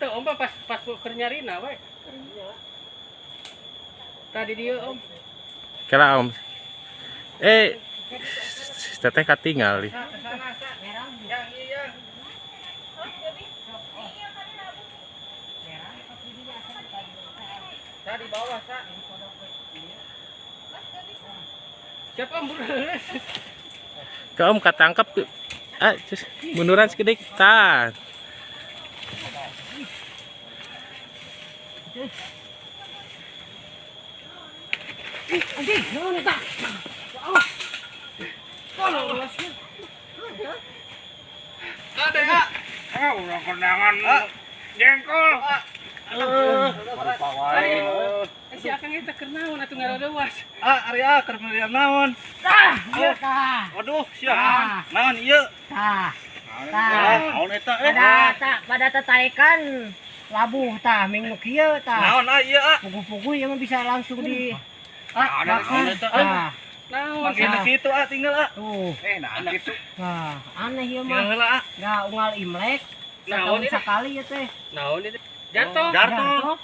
Itu Om pas kernyarina we. Tadi dia Om. Kira Om. Teteh katinggal. Yang iya. Sa di bawah, Sa. Siapa Om? Ke Om katangkep tuh. Munduran sedikit. Tan. Anjing, naon eta? Ada ya? Ulah kondangan jengkol. Si Akang eta keur naon atuh ngaradewas? Arya keur meriam naon? Iya tah. Waduh, sia. Naon ieu? Tah. Naon eta Pada tataekan labuh tah minggu kieu tah. Naon ieu Pugu-pugu yang bisa langsung di naon eta Naon? Makin kitu tinggal tuh. naon kitu. Nah, aneh ieu Tinggal mah. heula Enggak unggal Imlek. Naon Setahun ini? sekali ya teh. Naon itu? Jatuh. Jatuh.